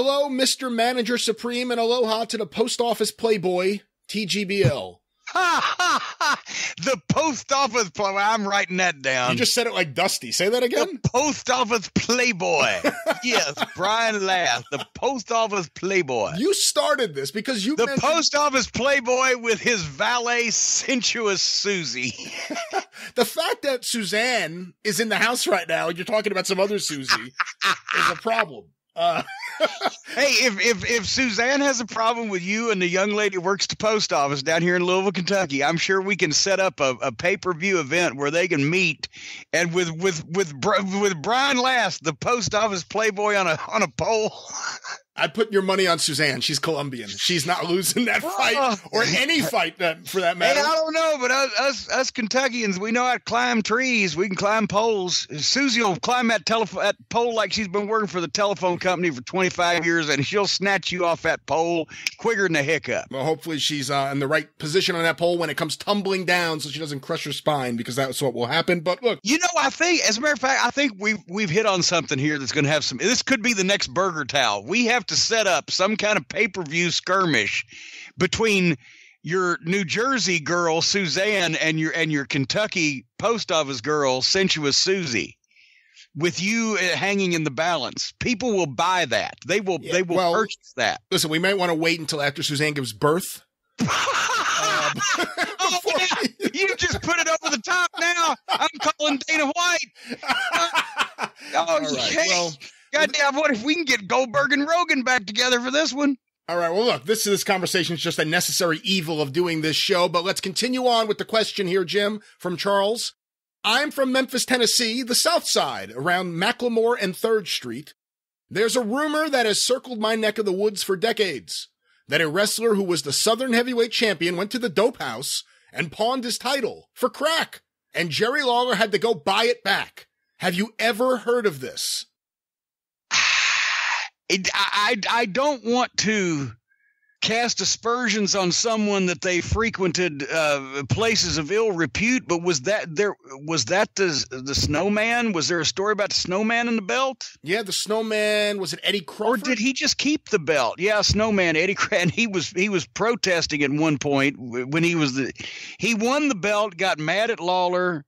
Hello, Mr. Manager Supreme, and aloha to the post office playboy, TGBL. The post office playboy. I'm writing that down. You just said it like Dusty. Say that again. The post office playboy. Yes, Brian Last, the post office playboy. You started this because you the post office playboy with his valet, sensuous Susie. The fact that Suzanne is in the house right now and you're talking about some other Susie is a problem. Hey, if Suzanne has a problem with you and the young lady who works the post office down here in Louisville, Kentucky, I'm sure we can set up a pay-per-view event where they can meet, and with Brian Last, the post office playboy on a pole. I'd put your money on Suzanne. She's Colombian. She's not losing that fight or any fight for that matter. Hey, I don't know, but us Kentuckians, we know how to climb trees. We can climb poles. Susie will climb that pole like she's been working for the telephone company for 25 years, and she'll snatch you off that pole quicker than a hiccup. Well, hopefully she's in the right position on that pole when it comes tumbling down so she doesn't crush her spine, because that's what will happen. But look. You know, I think, as a matter of fact, I think we've hit on something here that's going to have some – this could be the next Burger Towel. We have to set up some kind of pay-per-view skirmish between your New Jersey girl Suzanne and your Kentucky post office girl sensuous Susie, with you hanging in the balance. People will buy that. They will purchase that. Listen, we might want to wait until after Suzanne gives birth. You just put it over the top now. I'm calling Dana White. All right. Yes. Well, goddamn, what if we can get Goldberg and Rogan back together for this one? All right. Well, look, this conversation is just a necessary evil of doing this show, but let's continue on with the question here, Jim, from Charles. I'm from Memphis, Tennessee, the South Side, around Macklemore and 3rd Street. There's a rumor that has circled my neck of the woods for decades, that a wrestler who was the Southern Heavyweight Champion went to the dope house and pawned his title for crack, and Jerry Lawler had to go buy it back. Have you ever heard of this? I don't want to cast aspersions on someone that they frequented places of ill repute, but was that the Snowman? Was there a story about the Snowman in the belt? Yeah, the Snowman. Was it Eddie Crawford? Or did he just keep the belt? Yeah, Snowman, Eddie Crawford. He was protesting at one point when he won the belt, got mad at Lawler.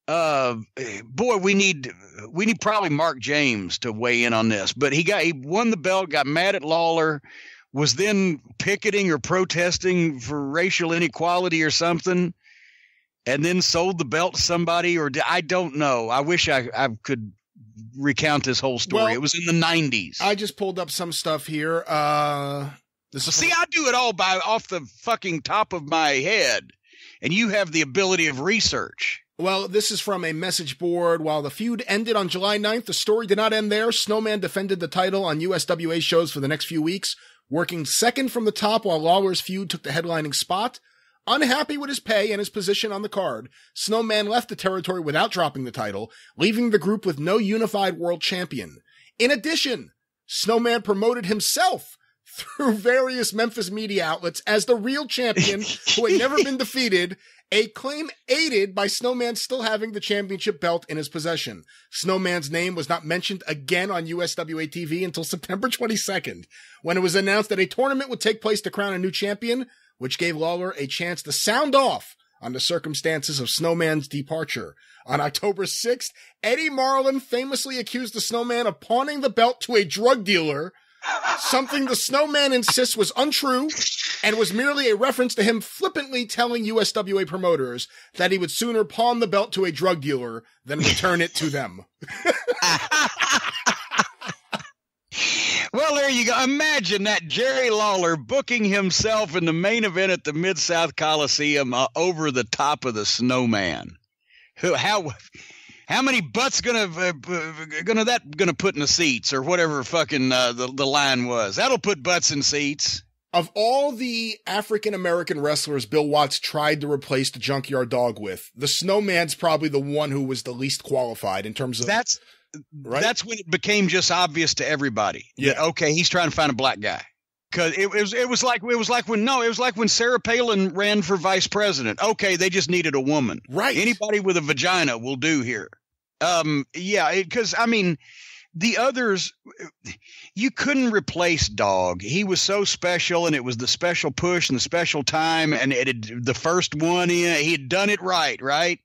Boy, we need probably Mark James to weigh in on this, but he won the belt, got mad at Lawler, was then picketing or protesting for racial inequality or something, and then sold the belt to somebody, or I don't know. I wish I could recount this whole story. Well, it was in the 90s. I just pulled up some stuff here. I do it all off the fucking top of my head, and you have the ability of research. Well, this is from a message board. While the feud ended on July 9th, the story did not end there. Snowman defended the title on USWA shows for the next few weeks, working second from the top while Lawler's feud took the headlining spot. Unhappy with his pay and his position on the card, Snowman left the territory without dropping the title, leaving the group with no unified world champion. In addition, Snowman promoted himself through various Memphis media outlets as the real champion who had never been defeated, a claim aided by Snowman still having the championship belt in his possession. Snowman's name was not mentioned again on USWA TV until September 22nd, when it was announced that a tournament would take place to crown a new champion, which gave Lawler a chance to sound off on the circumstances of Snowman's departure. On October 6th, Eddie Marlin famously accused the Snowman of pawning the belt to a drug dealer, something the Snowman insists was untrue and was merely a reference to him flippantly telling USWA promoters that he would sooner pawn the belt to a drug dealer than return it to them. Well, there you go. Imagine that, Jerry Lawler booking himself in the main event at the Mid-South Coliseum over the top of the Snowman. How many butts gonna put in the seats, or whatever fucking the line was? That'll put butts in seats. Of all the African-American wrestlers Bill Watts tried to replace the Junkyard Dog with, the Snowman's probably the one who was the least qualified in terms of... That's when it became just obvious to everybody. Yeah. That, okay, he's trying to find a black guy. Because it was like when Sarah Palin ran for vice president. Okay, they just needed a woman. Right. Anybody with a vagina will do here. Yeah, because I mean, the others, you couldn't replace Dog. He was so special, and it was the special push and the special time, and the first one, he had done it right?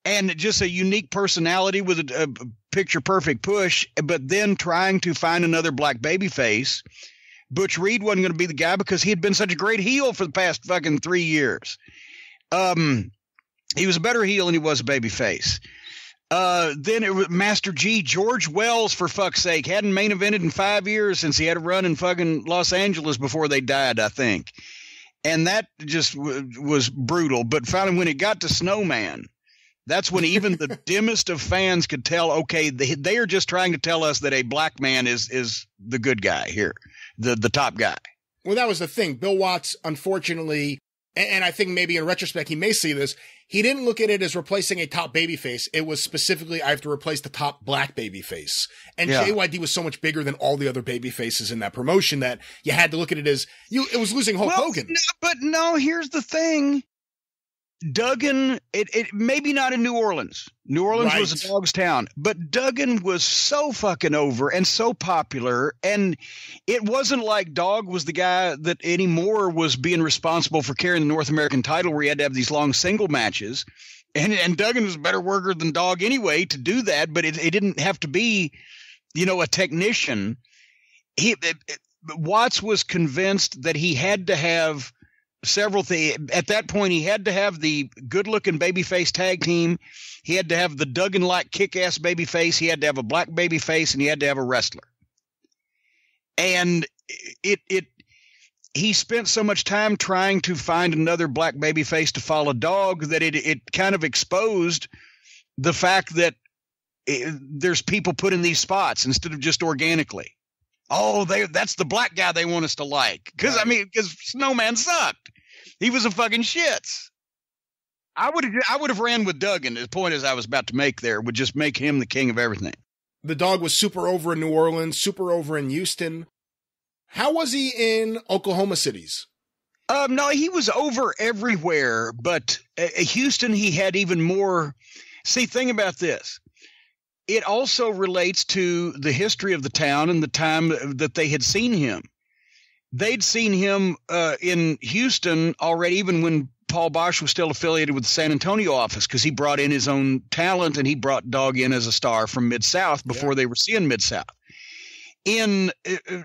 And just a unique personality with a picture-perfect push, but then trying to find another black babyface. Butch Reed wasn't going to be the guy because he had been such a great heel for the past fucking 3 years. He was a better heel than he was a babyface. Then it was Master G, George Wells, for fuck's sake, hadn't main evented in 5 years since he had a run in fucking Los Angeles before they died, I think. And that just was brutal. But finally, when it got to Snowman, that's when even the dimmest of fans could tell, okay, they are just trying to tell us that a black man is the good guy here, the top guy. Well, that was the thing. Bill Watts, unfortunately, and I think maybe in retrospect he may see this, he didn't look at it as replacing a top babyface. It was specifically, I have to replace the top black babyface. And JYD was so much bigger than all the other babyfaces in that promotion that you had to look at it as, it was losing Hulk Hogan. No, here's the thing. Duggan, it maybe not in New Orleans. New Orleans was a dog's town, but Duggan was so fucking over and so popular, and it wasn't like Dog was the guy that anymore was being responsible for carrying the North American title, where he had to have these long single matches, and Duggan was a better worker than Dog anyway to do that, but it didn't have to be, a technician. Watts was convinced that he had to have several things. At that point, he had to have the good-looking babyface tag team. He had to have the Duggan-like kick-ass babyface. He had to have a black babyface, and he had to have a wrestler. And he spent so much time trying to find another black babyface to follow Dog that it kind of exposed the fact that there's people put in these spots instead of just organically. Oh, that's the black guy they want us to like. Because Snowman sucked. He was a fucking shits. I would have ran with Duggan. The point as I was about to make there would just make him the king of everything. The Dog was super over in New Orleans, super over in Houston. How was he in Oklahoma cities? No, he was over everywhere, but Houston, he had even more. See, thing about this. It also relates to the history of the town and the time that they had seen him. They'd seen him in Houston already, even when Paul Bosch was still affiliated with the San Antonio office, because he brought in his own talent and he brought Dog in as a star from Mid-South before they were seeing Mid-South. In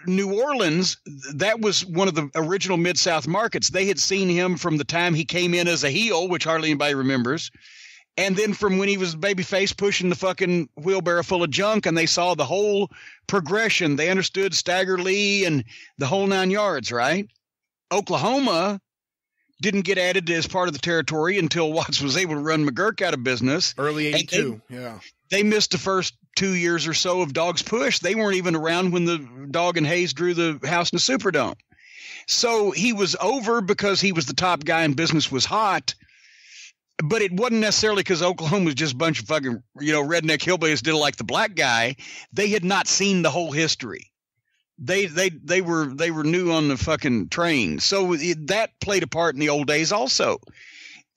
New Orleans, that was one of the original Mid-South markets. They had seen him from the time he came in as a heel, which hardly anybody remembers. And then from when he was babyface pushing the fucking wheelbarrow full of junk, and they saw the whole progression. They understood Stagger Lee and the whole 9 yards, right? Oklahoma didn't get added as part of the territory until Watts was able to run McGurk out of business. Early 82, They missed the first 2 years or so of Dog's push. They weren't even around when the Dog and Hayes drew the house in the Superdome. So he was over because he was the top guy and business was hot. But it wasn't necessarily because Oklahoma was just a bunch of fucking, redneck hillbillies did like the black guy. They had not seen the whole history. They were new on the fucking train. So that played a part in the old days also.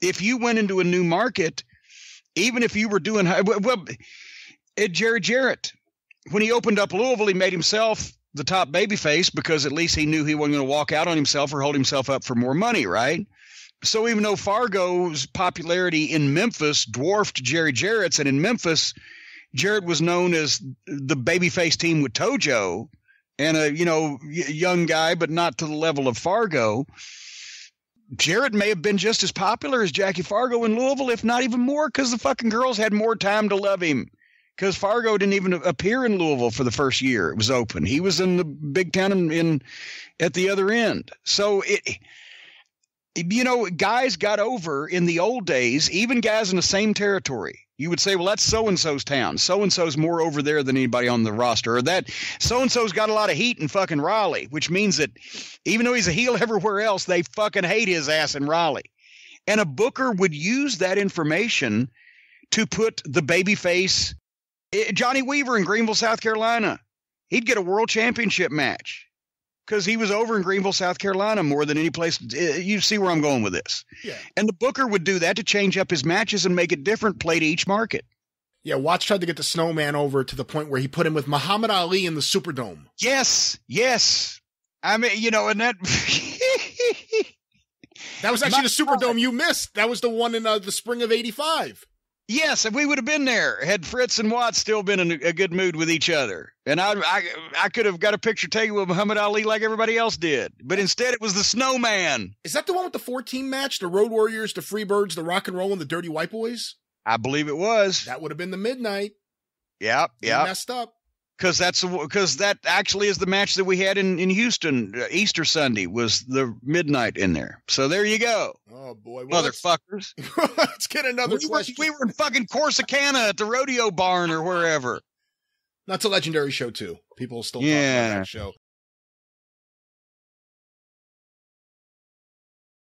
If you went into a new market, even if you were doing Jerry Jarrett, when he opened up Louisville, he made himself the top babyface because at least he knew he wasn't going to walk out on himself or hold himself up for more money, right? So even though Fargo's popularity in Memphis dwarfed Jerry Jarrett's, and in Memphis, Jarrett was known as the babyface team with Tojo and a, young guy, but not to the level of Fargo. Jarrett may have been just as popular as Jackie Fargo in Louisville, if not even more, because the fucking girls had more time to love him. Because Fargo didn't even appear in Louisville for the first year it was open. He was in the big town at the other end. So guys got over in the old days, even guys in the same territory. You would say, well, that's so-and-so's town. So-and-so's more over there than anybody on the roster. Or that so-and-so's got a lot of heat in fucking Raleigh, which means that even though he's a heel everywhere else, they fucking hate his ass in Raleigh. And a booker would use that information to put the babyface, Johnny Weaver in Greenville, South Carolina. He'd get a world championship match. Because he was over in Greenville, South Carolina more than any place. You see where I'm going with this. Yeah. And the booker would do that to change up his matches and make it different, play to each market. Yeah, Watts tried to get the Snowman over to the point where he put him with Muhammad Ali in the Superdome. Yes. I mean, and that... That was actually the Superdome you missed. That was the one in the spring of 85. Yes, if we would have been there, had Fritz and Watts still been in a good mood with each other. And I could have got a picture taken with Muhammad Ali like everybody else did. But instead, it was the Snowman. Is that the one with the 4-team match? The Road Warriors, the Freebirds, the Rock and Roll, and the Dirty White Boys? I believe it was. That would have been the Midnight. Yep. You messed up. Because that actually is the match that we had in Houston. Easter Sunday was the Midnight in there. So there you go. Oh, boy. Well, motherfuckers. Let's get another question. We were in fucking Corsicana at the rodeo barn or wherever. That's a legendary show, too. People still talk about that show.